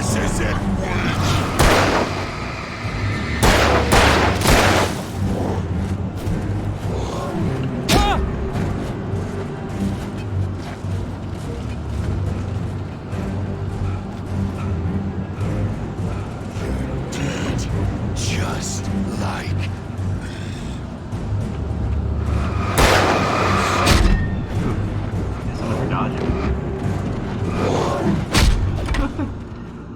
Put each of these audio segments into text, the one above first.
This isn't just like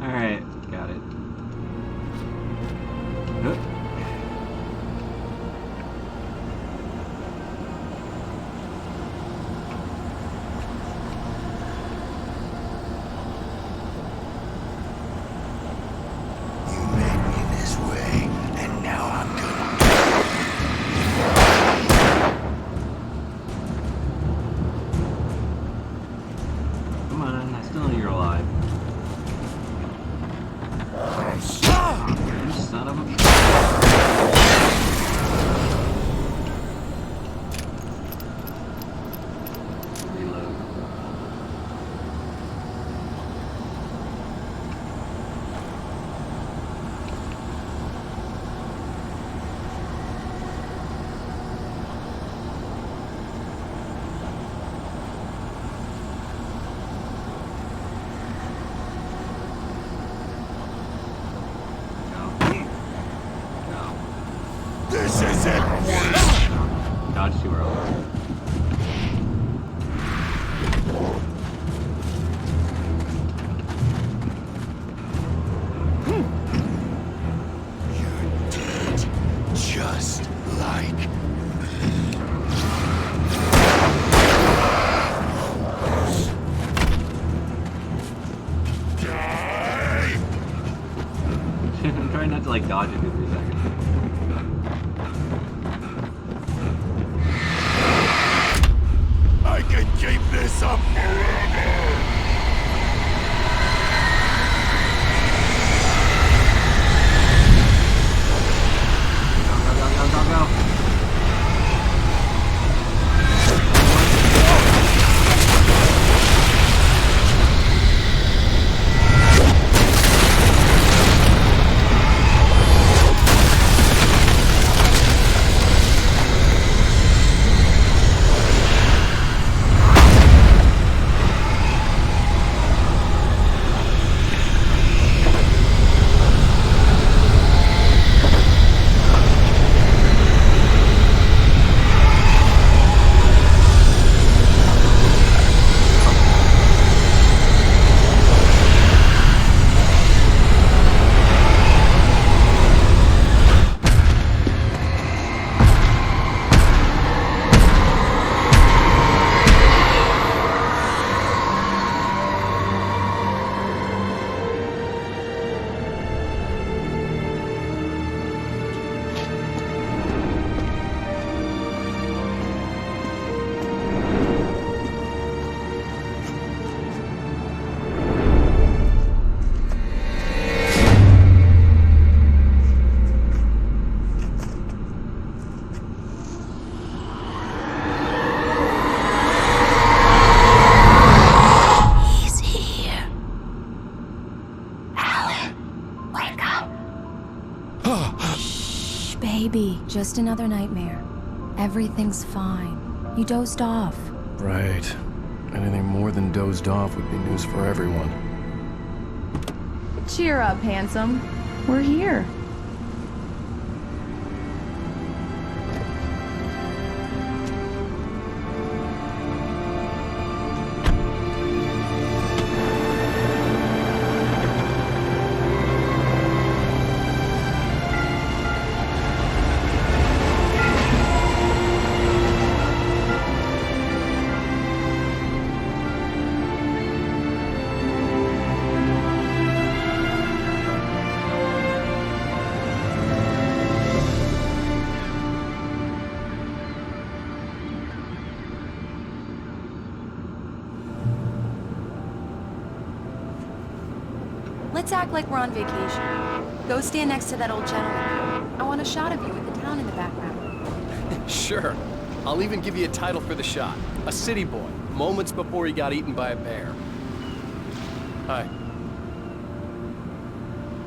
Alright, got it. Huh. you made me this way, and now I'm gonna. Come on, I still know you're alive. You son of a... Reload. This isn't Dodge too early. You're dead, just like die. I'm trying not to like dodge it every second. I can keep this up forever. Go. Baby, just another nightmare. Everything's fine. You dozed off. Right. Anything more than dozed off would be news for everyone. Cheer up, handsome. We're here. Let's act like we're on vacation. Go stand next to that old gentleman. I want a shot of you with the town in the background. Sure. I'll even give you a title for the shot. A city boy, moments before he got eaten by a bear. Hi.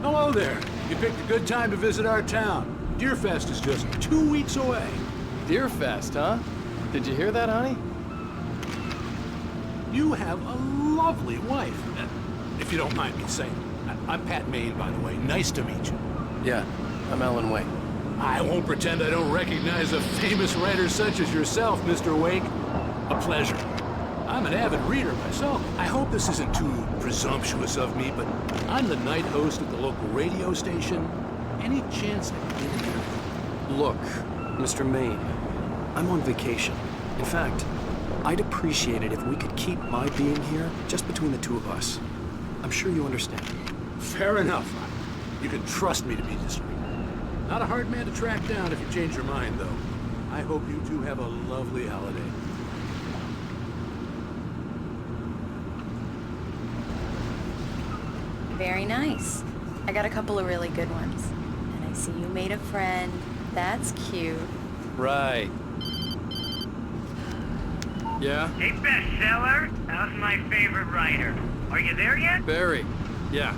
Hello there. You picked a good time to visit our town. Deerfest is just 2 weeks away. Deerfest, huh? Did you hear that, honey? You have a lovely wife. If you don't mind me saying. I'm Pat Maine, by the way. Nice to meet you. Yeah, I'm Alan Wake. I won't pretend I don't recognize a famous writer such as yourself, Mr. Wake. A pleasure. I'm an avid reader myself. I hope this isn't too presumptuous of me, but I'm the night host at the local radio station. Any chance I can get in there? Look, Mr. Maine, I'm on vacation. In fact, I'd appreciate it if we could keep my being here just between the two of us. I'm sure you understand. Fair enough. You can trust me to be discreet. Not a hard man to track down if you change your mind, though. I hope you two have a lovely holiday. Very nice. I got a couple of really good ones. And I see you made a friend. That's cute. Right. Yeah? Hey, bestseller, how's my favorite writer? Are you there yet? Barry. Yeah,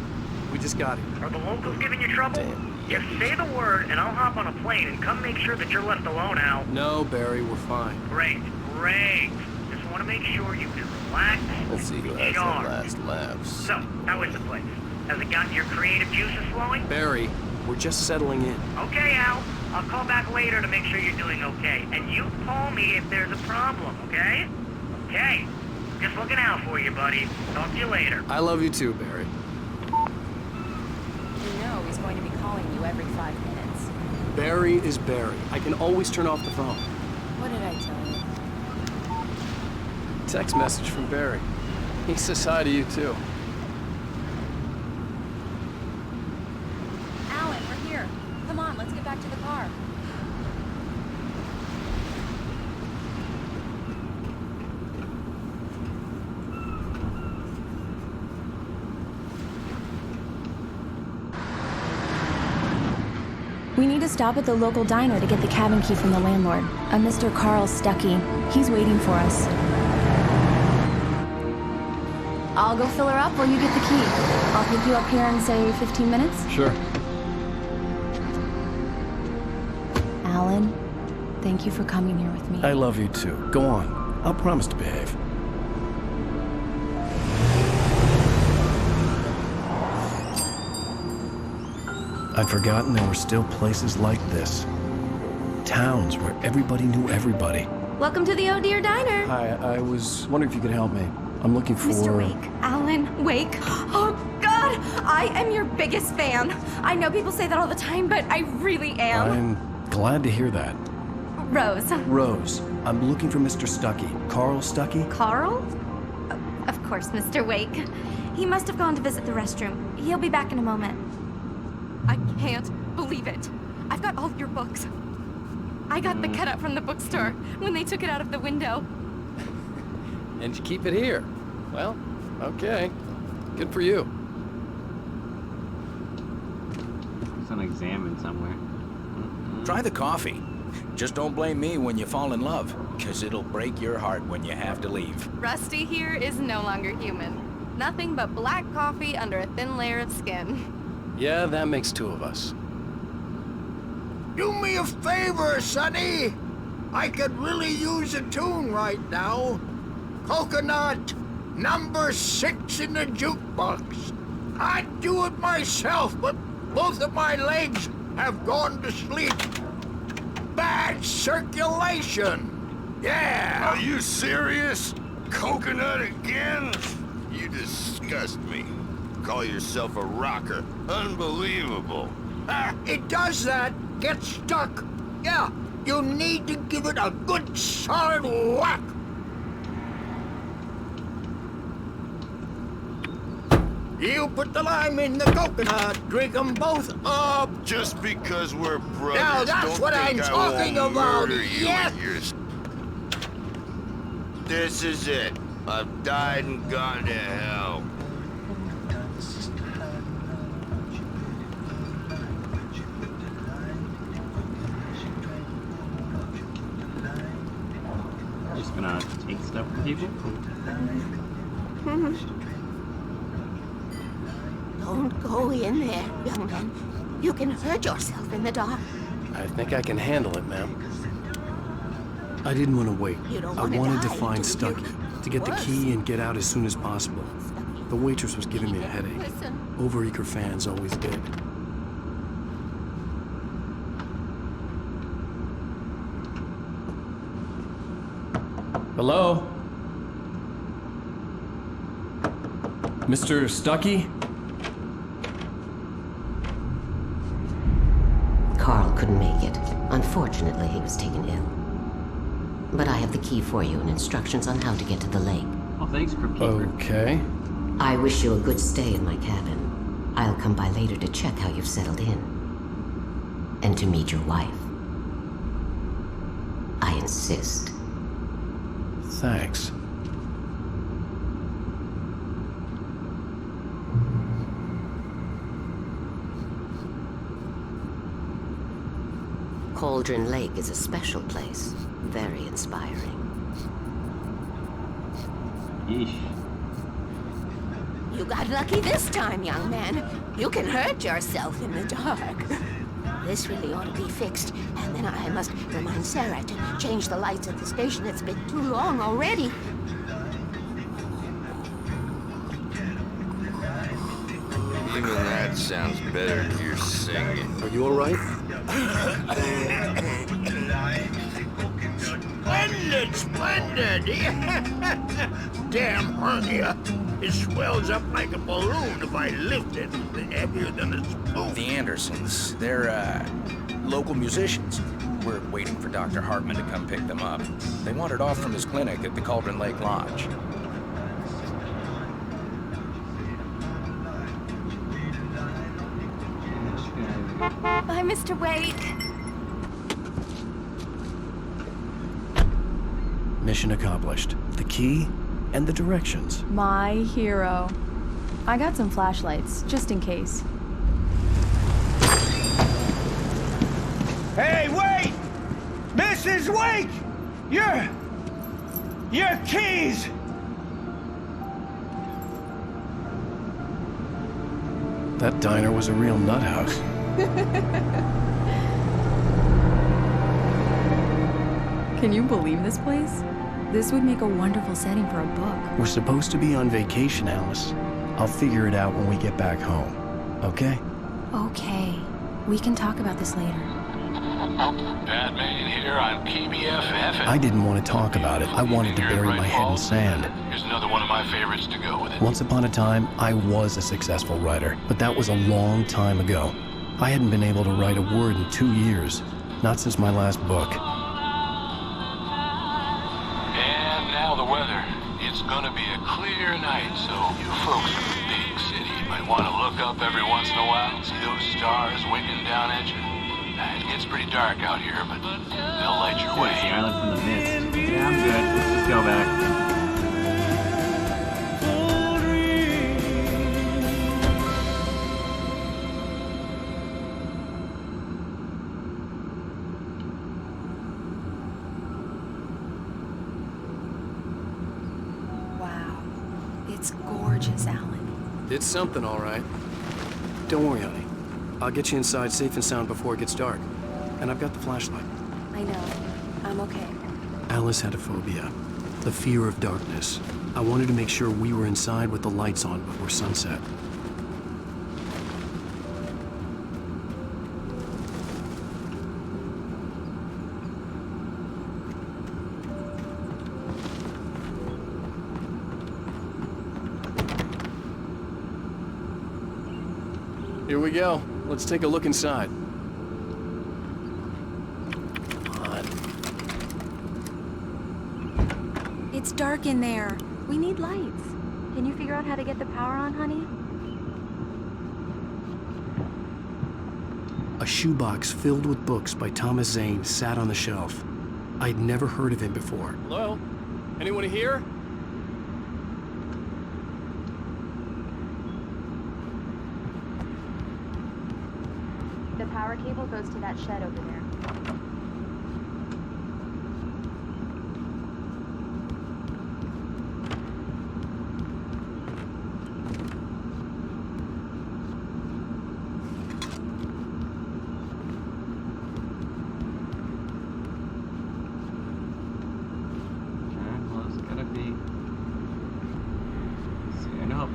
we just got here. Are the locals giving you trouble? Just say the word and I'll hop on a plane and come make sure that you're left alone, Al. No, Barry, we're fine. Great, great. Just want to make sure you can relax Let's see who has the recharge. last laughs. So, how is the place? Has it gotten your creative juices flowing? Barry, we're just settling in. Okay, Al. I'll call back later to make sure you're doing okay. And you call me if there's a problem, okay? Okay. Just looking out for you, buddy. Talk to you later. I love you too, Barry. You know he's going to be calling you every 5 minutes. Barry is Barry. I can always turn off the phone. What did I tell you? Text message from Barry. He says hi to you too. Alan, we're here. Come on, let's get back to the car. We need to stop at the local diner to get the cabin key from the landlord, a Mr. Carl Stuckey. He's waiting for us. I'll go fill her up while you get the key. I'll pick you up here in, say, 15 minutes? Sure. Alan, thank you for coming here with me. I love you too. Go on. I'll promise to behave. I'd forgotten there were still places like this. Towns where everybody knew everybody. Welcome to the Oh Dear Diner. Hi, I was wondering if you could help me. I'm looking for... Mr. Wake. Alan Wake. Oh, God! I am your biggest fan. I know people say that all the time, but I really am. I'm glad to hear that. Rose. Rose, I'm looking for Mr. Stuckey. Carl Stuckey? Carl? Of course, Mr. Wake. He must have gone to visit the restroom. He'll be back in a moment. I can't believe it. I've got all your books. I got the cutout from the bookstore when they took it out of the window. And you keep it here. Well, okay. Good for you. It's an exam somewhere. Try the coffee. Just don't blame me when you fall in love, because it'll break your heart when you have to leave. Rusty here is no longer human. Nothing but black coffee under a thin layer of skin. Yeah, that makes two of us. Do me a favor, Sonny. I could really use a tune right now. Coconut, number 6 in the jukebox. I'd do it myself, but both of my legs have gone to sleep. Bad circulation. Yeah. Are you serious? Coconut again? You disgust me. Call yourself a rocker. Unbelievable. It does that. Get stuck. Yeah, you need to give it a good solid whack. You put the lime in the coconut, drink them both up. Just because we're brothers, Now that's don't what think I'm I talking won't about, murder you yes. and yours. This is it. I've died and gone to hell. Just gonna take stuff from people? Don't go in there, young man. You can hurt yourself in the dark. I think I can handle it, ma'am. I didn't want to wait. You don't I wanna wanted to die, find do you? Stucky, to get the key and get out as soon as possible. The waitress was giving me a headache. Listen. Overeager fans always did. Hello? Mr. Stucky? Carl couldn't make it. Unfortunately, he was taken ill. But I have the key for you and instructions on how to get to the lake. Oh, thanks, Crypt Keeper. Okay. I wish you a good stay in my cabin. I'll come by later to check how you've settled in. And to meet your wife. I insist. Thanks. Cauldron Lake is a special place. Very inspiring. Yeesh. You got lucky this time, young man. You can hurt yourself in the dark. This really ought to be fixed, and then I must remind Sarah to change the lights at the station. It's been too long already. Even that sounds better than your singing. Are you all right? Splendid, splendid! Damn hernia. It swells up like a balloon if I lift it. Heavier than a spoon. The Andersons, they're, local musicians. We're waiting for Dr. Hartman to come pick them up. They wandered off from his clinic at the Cauldron Lake Lodge. Bye, Mr. Wake. Mission accomplished. The key and the directions. My hero. I got some flashlights, just in case. Hey, wait! Mrs. Wake! Your keys! That diner was a real nut house. Can you believe this place? This would make a wonderful setting for a book. We're supposed to be on vacation, Alice. I'll figure it out when we get back home. Okay? Okay. We can talk about this later. Batman here on KBF FM. I didn't want to talk about it. I wanted to bury my head in sand. Here's another one of my favorites to go with it. Once upon a time, I was a successful writer, but that was a long time ago. I hadn't been able to write a word in 2 years. Not since my last book. And now the weather. It's gonna be a clear night, so you folks from the big city might want to look up every once in a while and see those stars winking down at you. It gets pretty dark out here, but they'll light your way. The island from the mist. Yeah, I'm good. Let's just go back. Wow. It's gorgeous, Alan. It's something, all right. Don't worry, honey. I'll get you inside safe and sound before it gets dark. And I've got the flashlight. I know. I'm okay. Alice had a phobia. The fear of darkness. I wanted to make sure we were inside with the lights on before sunset. Here we go. Let's take a look inside. Come on. It's dark in there. We need lights. Can you figure out how to get the power on, honey? A shoebox filled with books by Thomas Zane sat on the shelf. I'd never heard of him before. Hello? Anyone here? The power cable goes to that shed over there.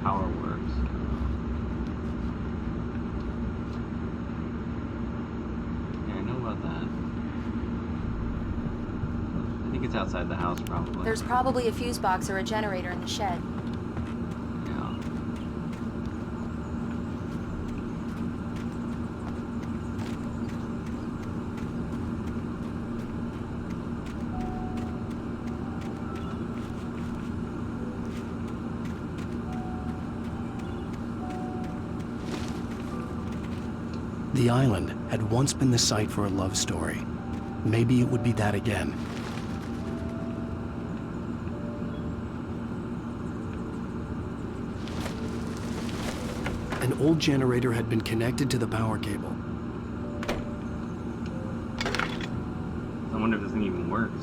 power works. Yeah, I know about that. I think it's outside the house, probably. There's probably a fuse box or a generator in the shed. Yeah. The island had once been the site for a love story. Maybe it would be that again. An old generator had been connected to the power cable. I wonder if this thing even works.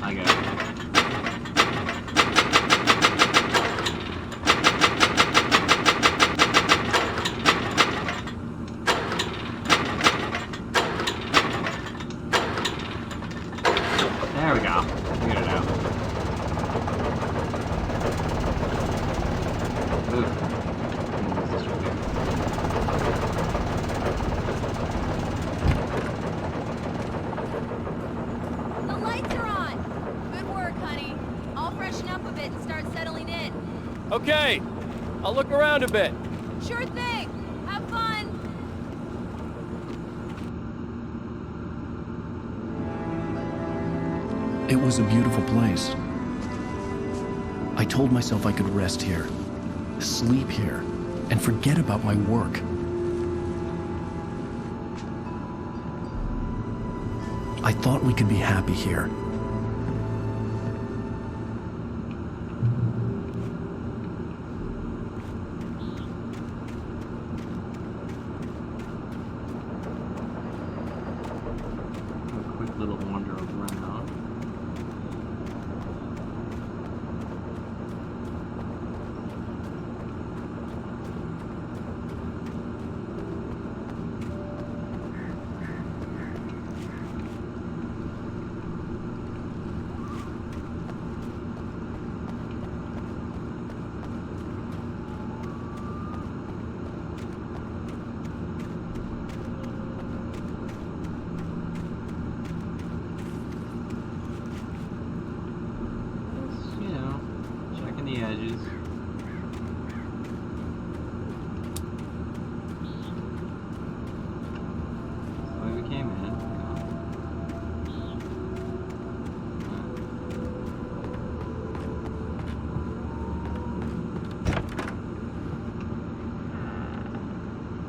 I got it. There we go. Figured it out. Ooh. What's this right here? The lights are on! Good work, honey. I'll freshen up a bit and start settling in. Okay, I'll look around a bit. Sure thing! Have fun! It was a beautiful place. I told myself I could rest here, sleep here, and forget about my work. I thought we could be happy here. A quick little wander around. Just, you know, checking the edges. That's the way we came in.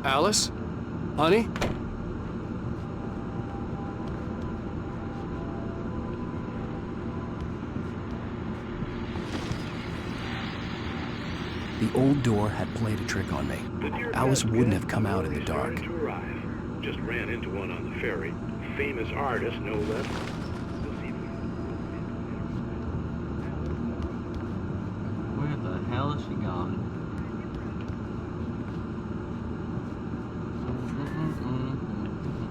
Alice? Honey? The old door had played a trick on me. Alice wouldn't have come out in the dark. To arrive. Just ran into one on the ferry. Famous artist, no less. Where the hell is she gone?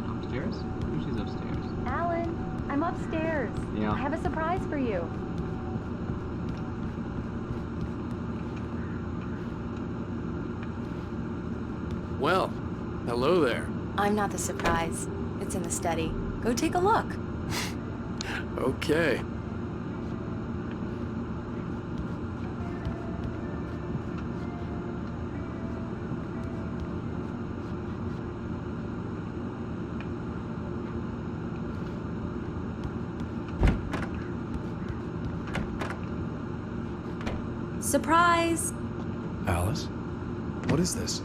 Upstairs? Oh, she's upstairs. Alan, I'm upstairs. Yeah. I have a surprise for you. Well, hello there. I'm not the surprise. It's in the study. Go take a look. Okay. Surprise! Alice? What is this?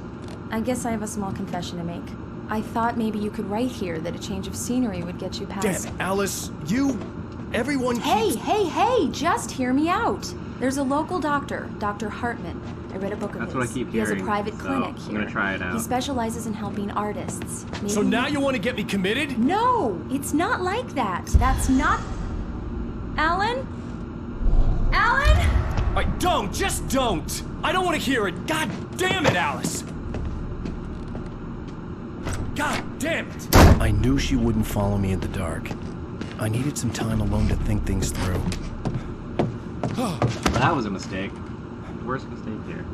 I guess I have a small confession to make. I thought maybe you could write here that a change of scenery would get you past... Damn, Alice, you... Everyone Hey, keeps... hey, just hear me out. There's a local doctor, Dr. Hartman. I read a book of That's his. what I keep He has a hearing, private so clinic I'm here. gonna try it out. He specializes in helping artists. Maybe So now you want to get me committed? No, it's not like that. That's not... Alan? Alan? Don't! Just don't! I don't want to hear it! God damn it, Alice! God damn it! I knew she wouldn't follow me in the dark. I needed some time alone to think things through. Well, that was a mistake. Worst mistake there.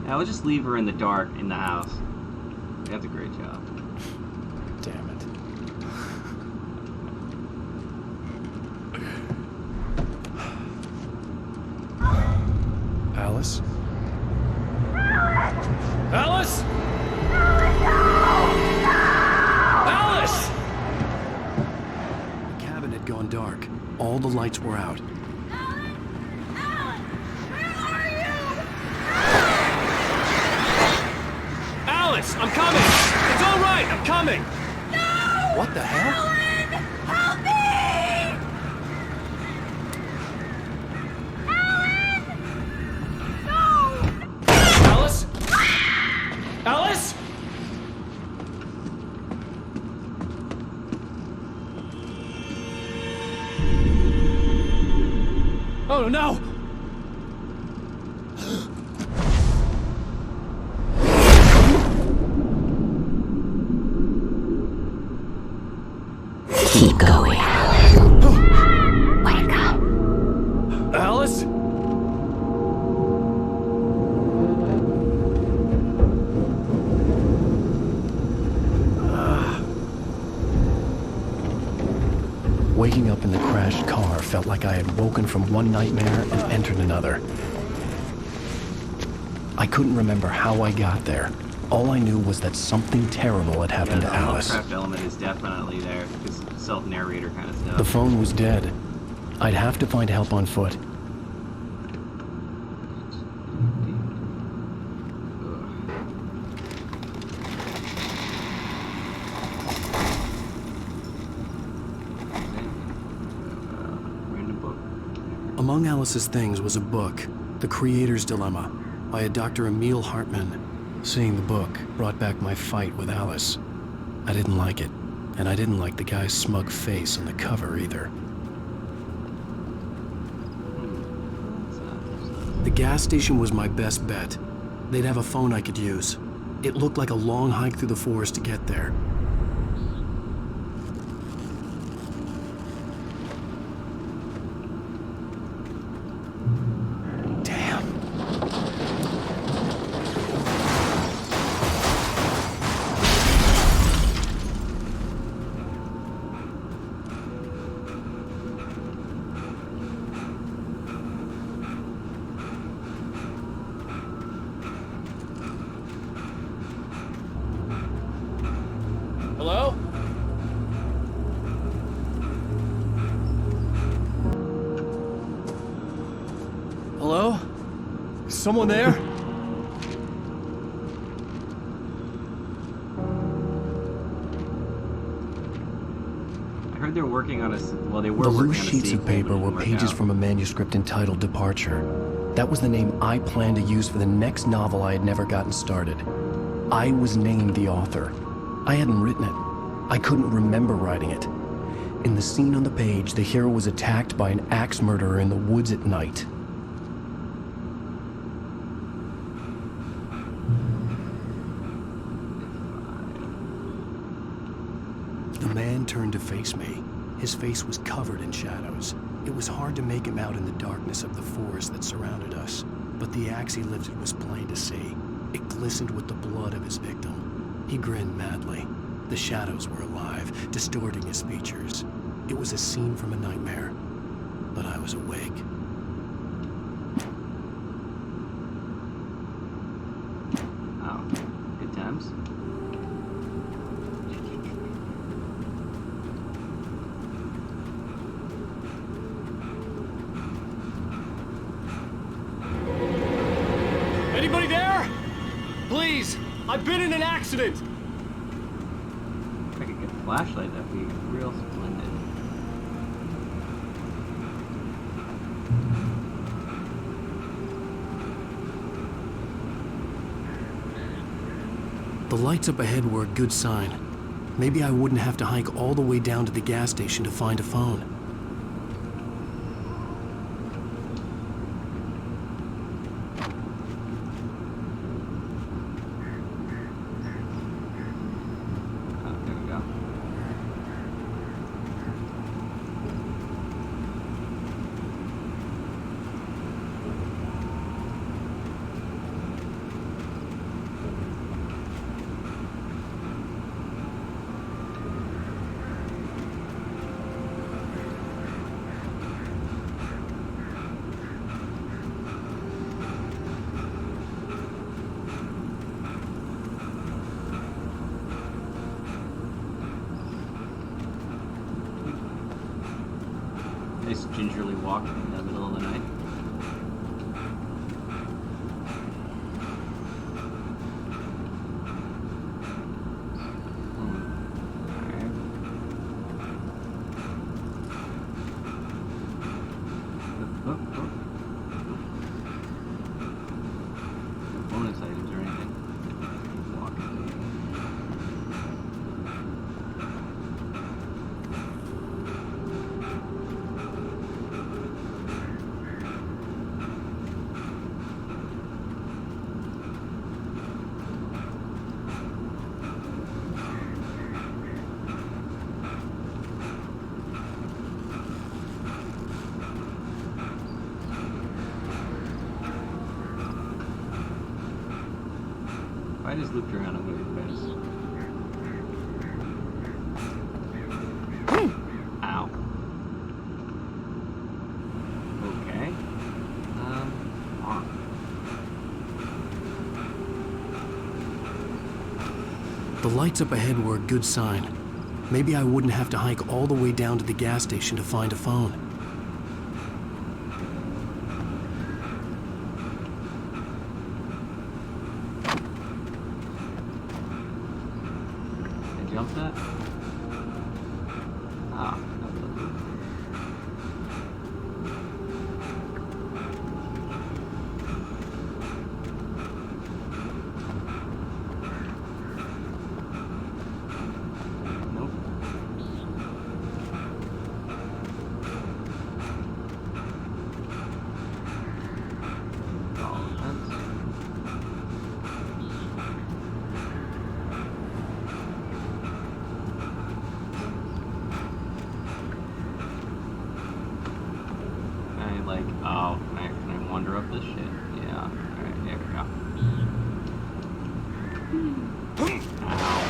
Yeah, we'll just leave her in the dark in the house. That's a great job. Damn it. Alice? Alice? Alice! The cabin had gone dark. All the lights were out. Alice, I'm coming! It's all right, I'm coming! No! What the hell? Alan! Help me! Alan! No! Alice? Alice? Oh no! Keep going. Wake up. Alice? Waking up in the crashed car felt like I had woken from one nightmare and entered another. I couldn't remember how I got there. All I knew was that something terrible had happened to Alice. The Lovecraft element is definitely there. This self-narrator kind of stuff. The phone was dead. I'd have to find help on foot. Among Alice's things was a book, The Creator's Dilemma, by a Dr. Emil Hartman. Seeing the book brought back my fight with Alice. I didn't like it, and I didn't like the guy's smug face on the cover either. The gas station was my best bet. They'd have a phone I could use. It looked like a long hike through the forest to get there. Hello? Hello? Is someone there? I heard they're working on a. Well, they were The working loose on a sheets of sequel, paper but it were didn't work pages out. from a manuscript entitled Departure. That was the name I planned to use for the next novel I had never gotten started. I was named the author. I hadn't written it. I couldn't remember writing it. In the scene on the page, the hero was attacked by an axe murderer in the woods at night. The man turned to face me. His face was covered in shadows. It was hard to make him out in the darkness of the forest that surrounded us, but the axe he lifted was plain to see. It glistened with the blood of his victim. He grinned madly. The shadows were alive, distorting his features. It was a scene from a nightmare, but I was awake. Oh, good times. Anybody there? Please, I've been in an accident. If I could get a flashlight, that'd be real splendid. The lights up ahead were a good sign. maybe I wouldn't have to hike all the way down to the gas station to find a phone. There we go. Nice gingerly walk in the middle of the night. Bonus items or anything. I just looped around and waited fast. Ow. Okay. On. The lights up ahead were a good sign. Maybe I wouldn't have to hike all the way down to the gas station to find a phone. Jump that? Ah, nope. All defense. Oh, can I wander up this shit? Yeah. Alright, there we go. Ow.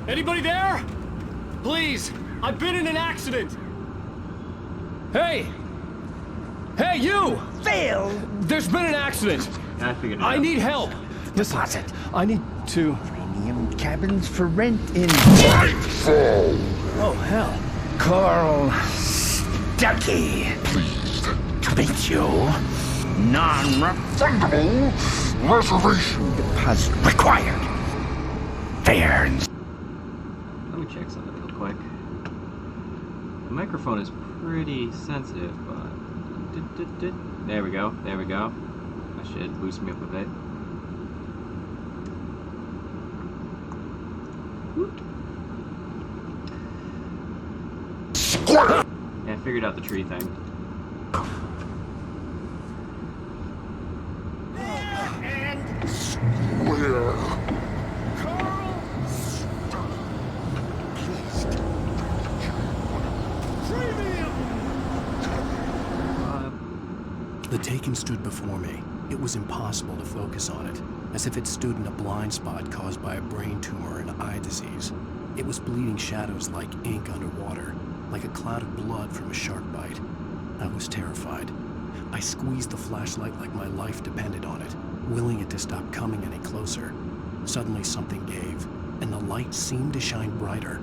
Anybody there? Please, I've been in an accident. Hey! Hey, you! Phil! There's been an accident. I figured it out. I need help. Deposit. I need to... Premium cabins for rent in... Nightfall! Oh, hell. Carl Stuckey. Pleased to meet you. Non-refundable reservation deposit required. Fair and... Let me check something real quick. The microphone is pretty sensitive, but... There we go, there we go. That should boost me up a bit. Yeah, I figured out the tree thing. And square. The Taken stood before me. It was impossible to focus on it, as if it stood in a blind spot caused by a brain tumor and eye disease. It was bleeding shadows like ink underwater, like a cloud of blood from a shark bite. I was terrified. I squeezed the flashlight like my life depended on it, willing it to stop coming any closer. Suddenly something gave, and the light seemed to shine brighter.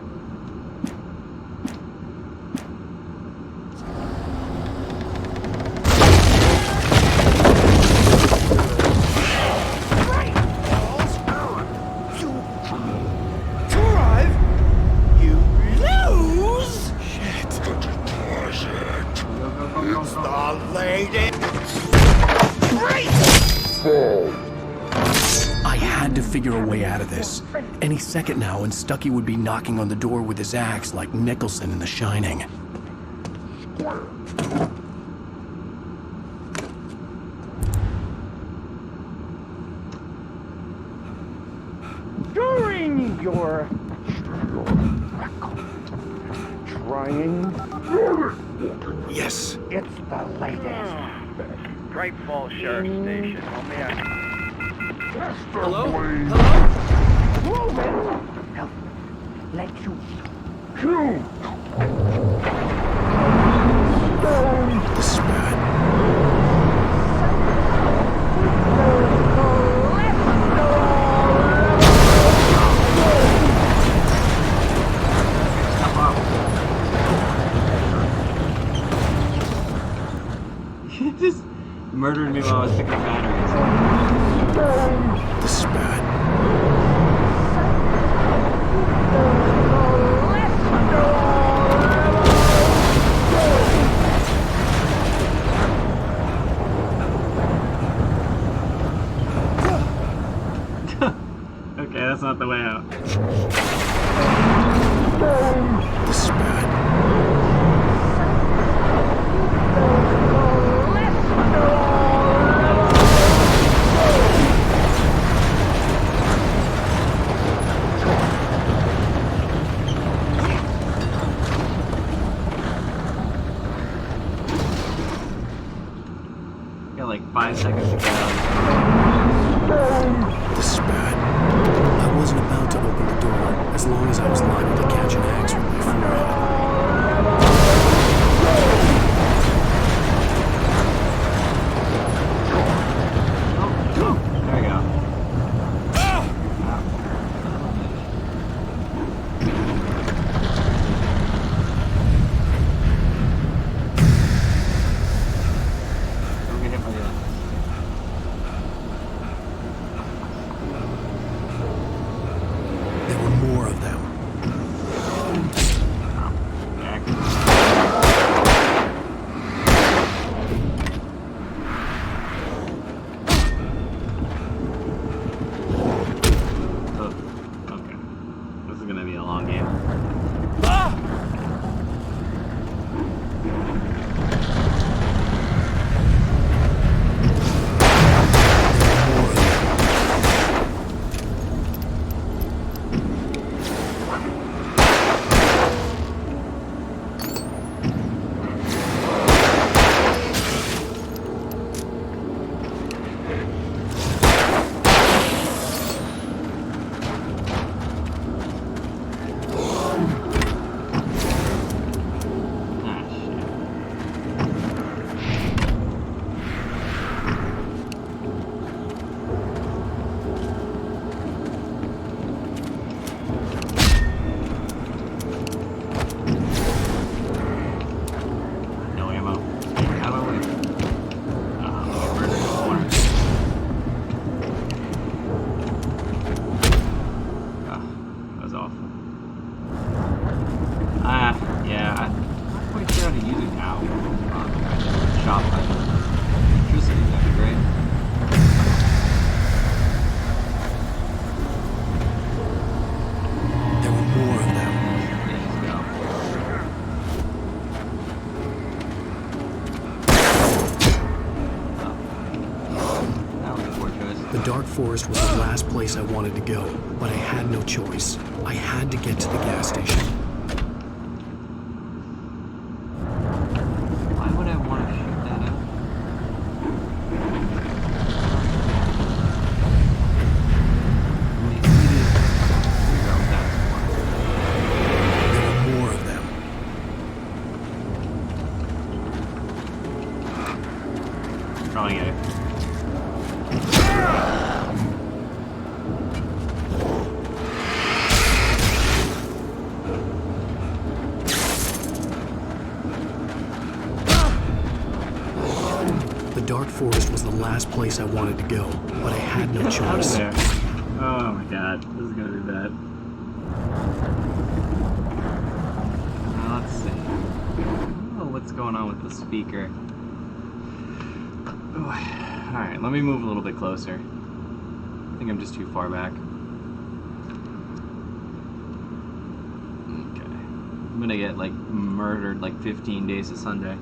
figure a way out of this. Any second now, and Stucky would be knocking on the door with his axe like Nicholson in The Shining. During your trying. Yes. It's the latest. Great Falls Sheriff Station. Hello? Hello? Help. Let you shoot. This is bad. Just murdered me while I was picking up batteries. This is bad. Okay, that's not the way out. This is bad. Got like 5 seconds to go. This is bad. I wasn't about to open the door, as long as I was liable to catch an axe with my forehead. There we go. Don't get hit by the other. There were more of them. Oh, okay. This is gonna be a long game. No ammo. Out of the way. Murder corner. That was awful. Yeah, I'm not quite sure how to use it now. Shop electricity, that'd be great. There were more of them. Yeah, let's go. That was a poor choice. The dark forest was the last place I wanted to go, but I had no choice. I had to get to the gas station. Why would I want to shoot that out? There were more of them. Probably get it. The dark forest was the last place I wanted to go, but I had no choice. There. Oh my god, this is gonna be bad. Let's see. Oh, what's going on with the speaker? Alright, let me move a little bit closer. I think I'm just too far back. I'm gonna get like murdered like 15 days of Sunday.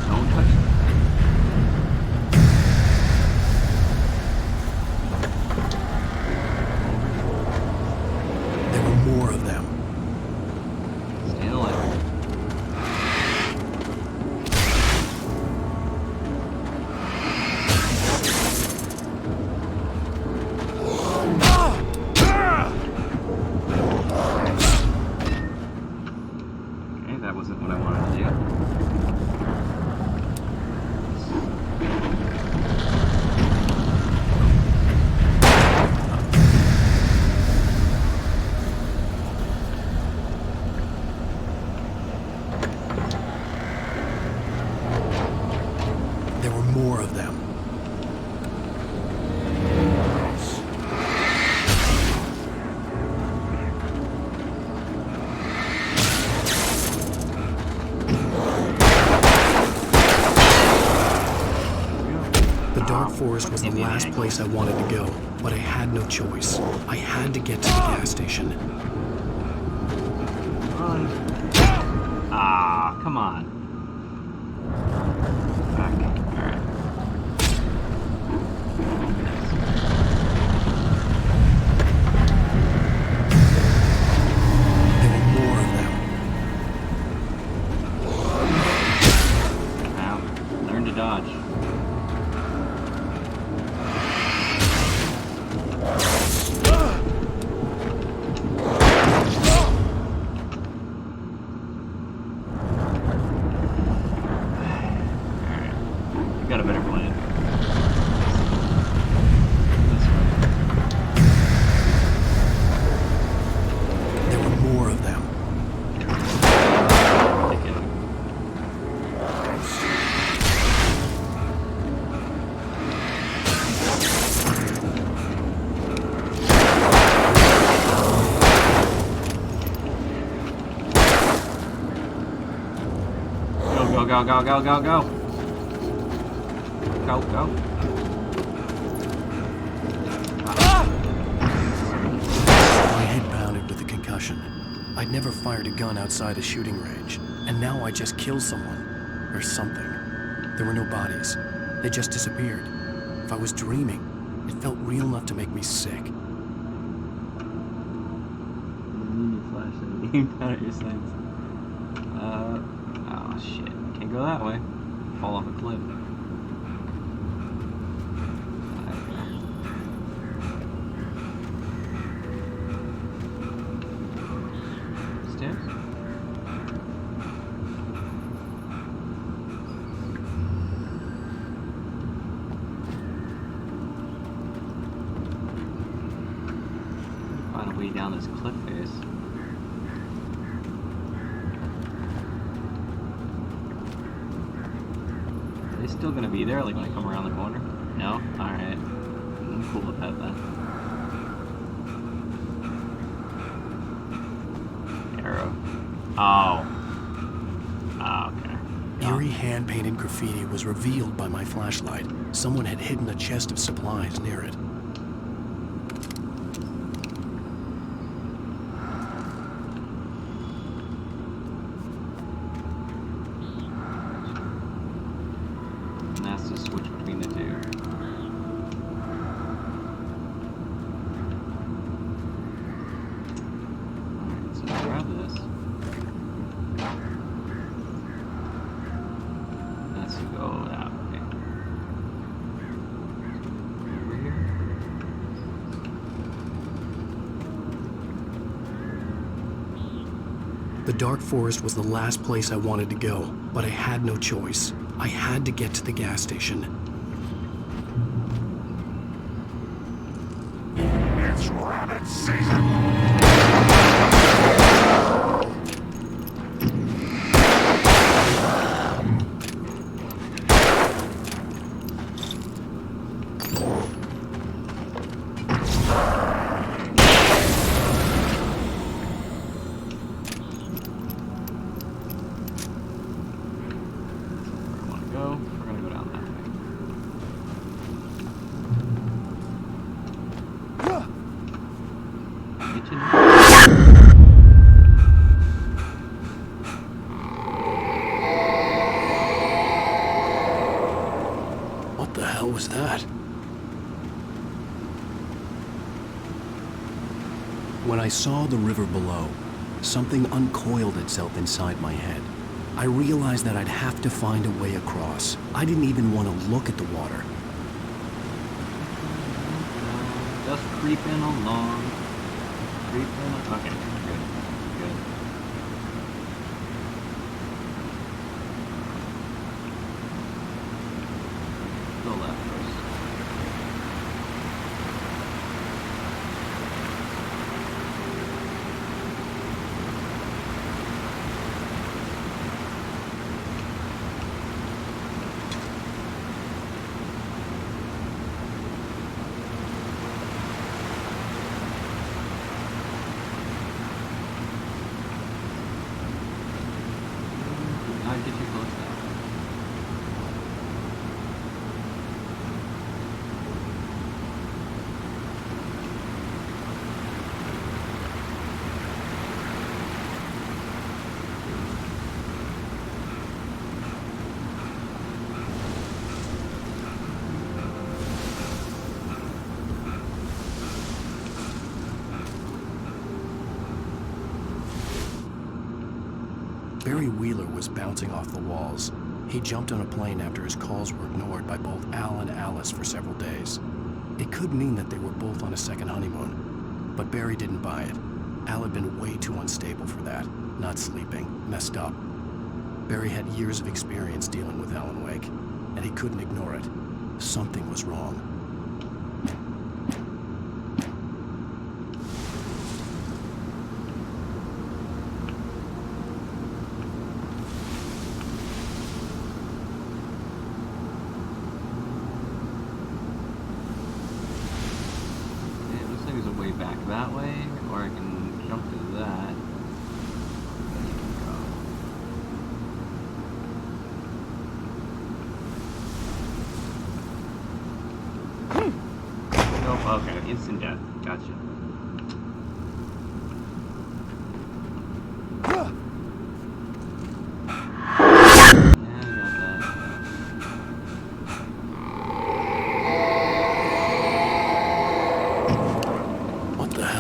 Don't touch that. There were more of them. Stay alive. That wasn't what I wanted to do. There were more of them. The dark forest was the last place I wanted to go, but I had no choice. I had to get to the gas station. Ah, come on. Back. Alright. There were more of them. Now, learn to dodge. Got a better plan. There were more of them. Go, go, go, go, go, go. Go, go. My head pounded with the concussion. I'd never fired a gun outside a shooting range, and now I just killed someone. Or something. There were no bodies. They just disappeared. If I was dreaming, it felt real enough to make me sick. Flashlight aimed out at your sights. Oh shit. Can't go that way. Fall off a cliff. Stairs? Find a way down this cliff face. Are they still gonna be there, like when I come around the corner? No? Alright. I'm cool with that then. Arrow. Oh. Oh, okay. Eerie hand-painted graffiti was revealed by my flashlight. Someone had hidden a chest of supplies near it. And that's the switch between the two. Alright, so grab this. Let's go that way. Over here. The dark forest was the last place I wanted to go, but I had no choice. I had to get to the gas station. It's rabbit season! What the hell was that? When I saw the river below, something uncoiled itself inside my head. I realized that I'd have to find a way across. I didn't even want to look at the water. Just creeping along. Okay, good. Good. Go left first. Not get too close now. Barry Wheeler was bouncing off the walls. He jumped on a plane after his calls were ignored by both Al and Alice for several days. It could mean that they were both on a second honeymoon, but Barry didn't buy it. Al had been way too unstable for that, not sleeping, messed up. Barry had years of experience dealing with Alan Wake, and he couldn't ignore it. Something was wrong. Back that way, or I can jump to that. Nope, okay, instant death. Gotcha.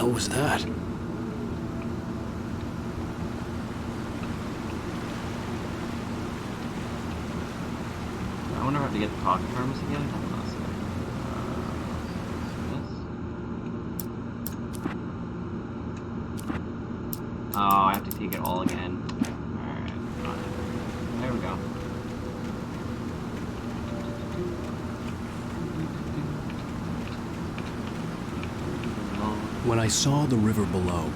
What was that? I wonder if I have to get the talking terms again. Hold on a second. Oh, I have to take it all again. Alright, there we go. When I saw the river below,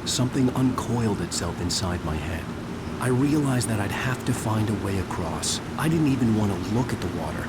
something uncoiled itself inside my head. I realized that I'd have to find a way across. I didn't even want to look at the water.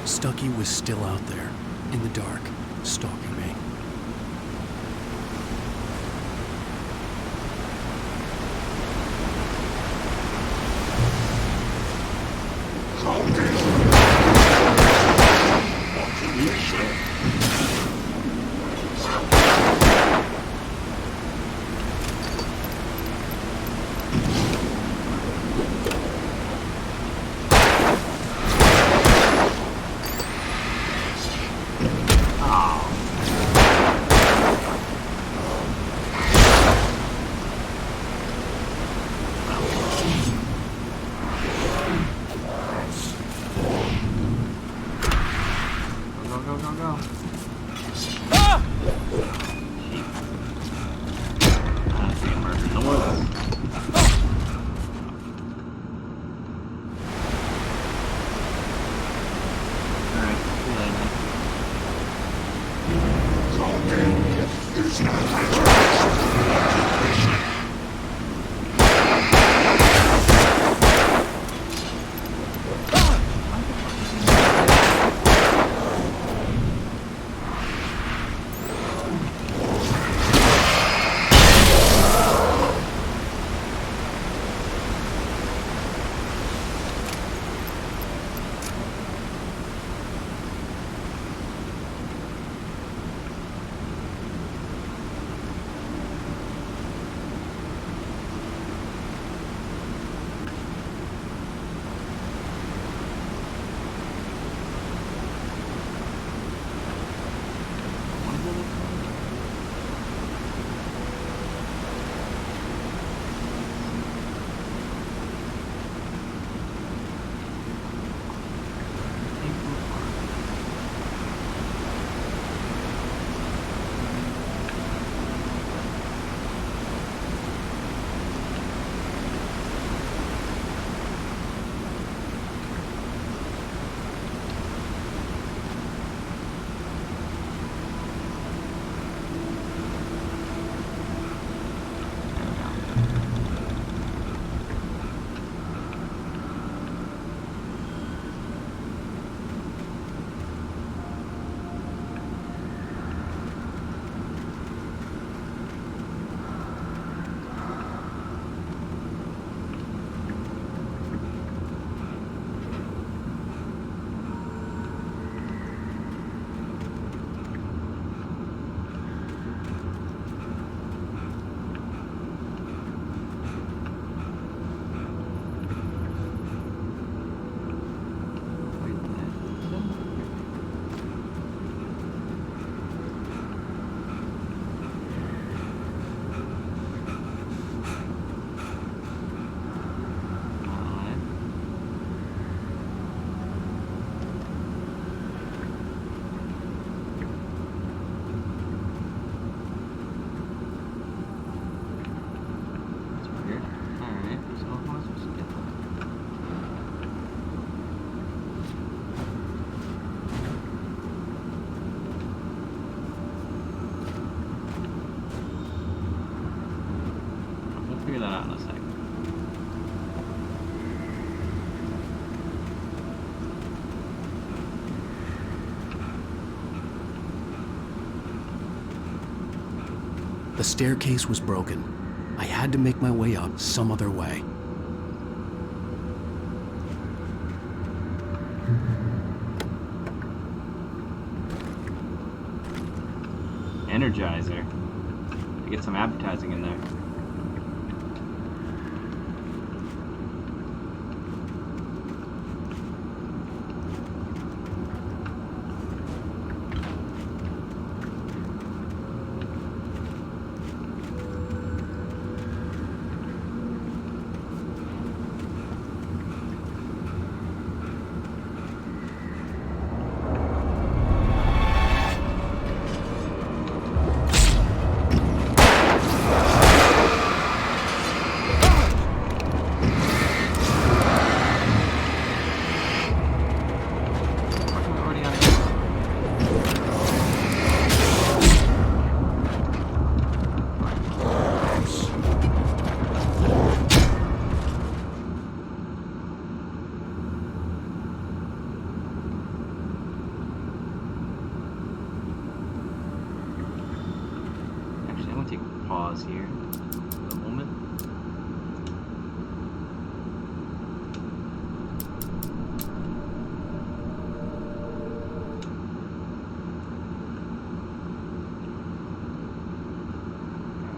Stucky was still out there, in the dark, stalking me. The staircase was broken. I had to make my way up some other way. Energizer. To get some advertising in there. Take a pause here.